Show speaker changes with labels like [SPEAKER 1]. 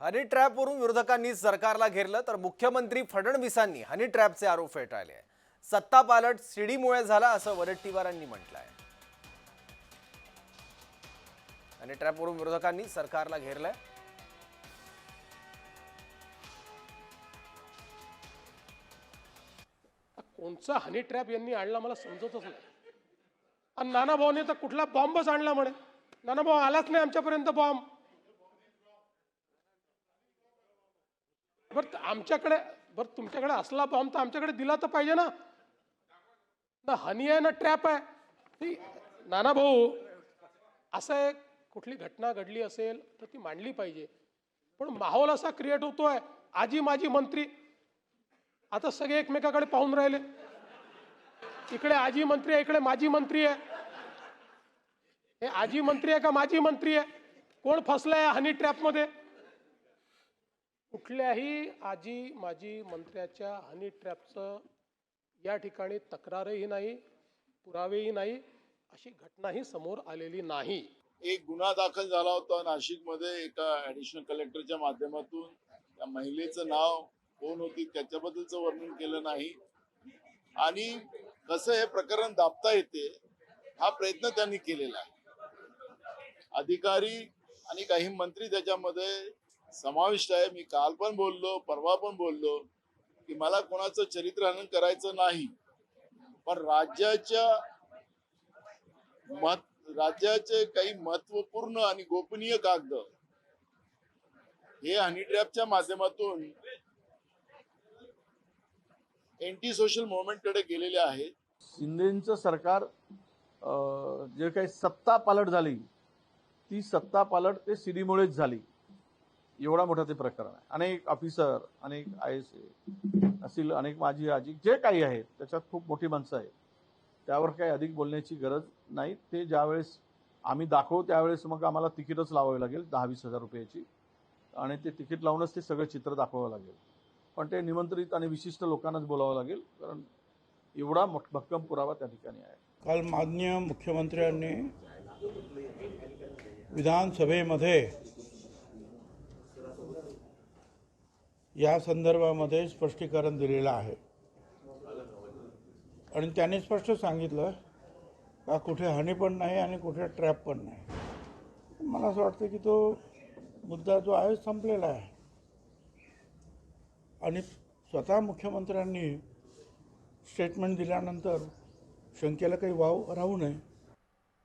[SPEAKER 1] हनी ट्रॅपवरून विरोधकांनी सरकारला घेरलं तर मुख्यमंत्री फडणवीसांनी हनी ट्रॅपचे आरोप फेटाळले आहे। सत्ता पालट सीडीमुळे झाला असं वडेट्टीवारांनी म्हटलं आहे। हनी ट्रॅपवरून विरोधकांनी सरकारला घेरलंय।
[SPEAKER 2] कोणचा हनी ट्रॅप यांनी आणला मला समजतच नाही। आणि नाना भाऊने तर कुठला बॉम्बच आणला म्हणे। नाना भाऊ आलाच नाही आमच्यापर्यंत बॉम्ब। बरं आमच्याकडे बरं तुमच्याकडे असला बॉम्ब तर आमच्याकडे दिला तर पाहिजे ना। ना हनी आहे ना ट्रॅप आहे। ती नाना भाऊ असं एक कुठली घटना घडली असेल तर ती मांडली पाहिजे। पण माहोल असा क्रिएट होतोय आजी माजी मंत्री आता सगळे एकमेकाकडे पाहून राहिले। इकडे आजी मंत्री आहे इकडे माजी मंत्री आहे। हे आजी मंत्री आहे का माजी मंत्री आहे? कोण फसलाय हनी ट्रॅप मध्ये? कुठल्याही आजी माजी मंत्र्याच्या हनी ट्रॅपचं या ठिकाणी तक्रारही नाही, पुरावेही नाही, अशी घटनाही समोर आलेली नाही।
[SPEAKER 3] एक गुन्हा दाखल झाला होता नाशिकमध्ये एका ऍडिशनल कलेक्टरच्या माध्यमातून। त्या महिलेचं नाव कोण होती त्याच्याबद्दलचं वर्णन केलं नाही आणि कसं हे प्रकरण दाबता येते हा प्रयत्न त्यांनी केलेला आहे। अधिकारी आणि काही मंत्री त्याच्यामध्ये समाविष्ट आहे। मी काल पण बोललो, परवा पण बोललो की मला कोणाचं चरित्रहनन करायचं नाही, पण राज्याचे काही महत्वपूर्ण आणि गोपनीय कागद हे हनी ट्रॅपच्या माध्यमातून एंटी सोशल मुवमेंट कडे गेलेले आहेत।
[SPEAKER 4] शिंदेचं सरकार जे काही सत्ता पालट झाली ती सत्ता पालट ते सीडीमुळेच झाली। एवढा मोठा ते प्रकरण आहे। अनेक ऑफिसर, अनेक IAS असतील, अनेक माजी आजी जे काही आहेत त्याच्यात खूप मोठी माणसं आहेत। त्यावर काही अधिक बोलण्याची गरज नाही। ते ज्यावेळेस आम्ही दाखवू त्यावेळेस मग आम्हाला तिकीटच लावावी लागेल 10-20 हजार रुपयाची आणि ते तिकीट लावूनच ते सगळं चित्र दाखवावं लागेल। पण ते निमंत्रित आणि विशिष्ट लोकांनाच बोलावं लागेल कारण एवढा भक्कम पुरावा त्या ठिकाणी आहे।
[SPEAKER 5] काल माननीय मुख्यमंत्र्यांनी विधानसभेमध्ये या संदर्भामध्ये स्पष्टीकरण दिलेलं आहे आणि त्यांनी स्पष्ट सांगितलं का कुठे हनी पण नाही आणि कुठे ट्रॅप पण नाही। मला असं वाटतं की तो मुद्दा जो आहे संपलेला आहे आणि स्वतः मुख्यमंत्र्यांनी स्टेटमेंट दिल्यानंतर शंकेला काही वाव राहू नये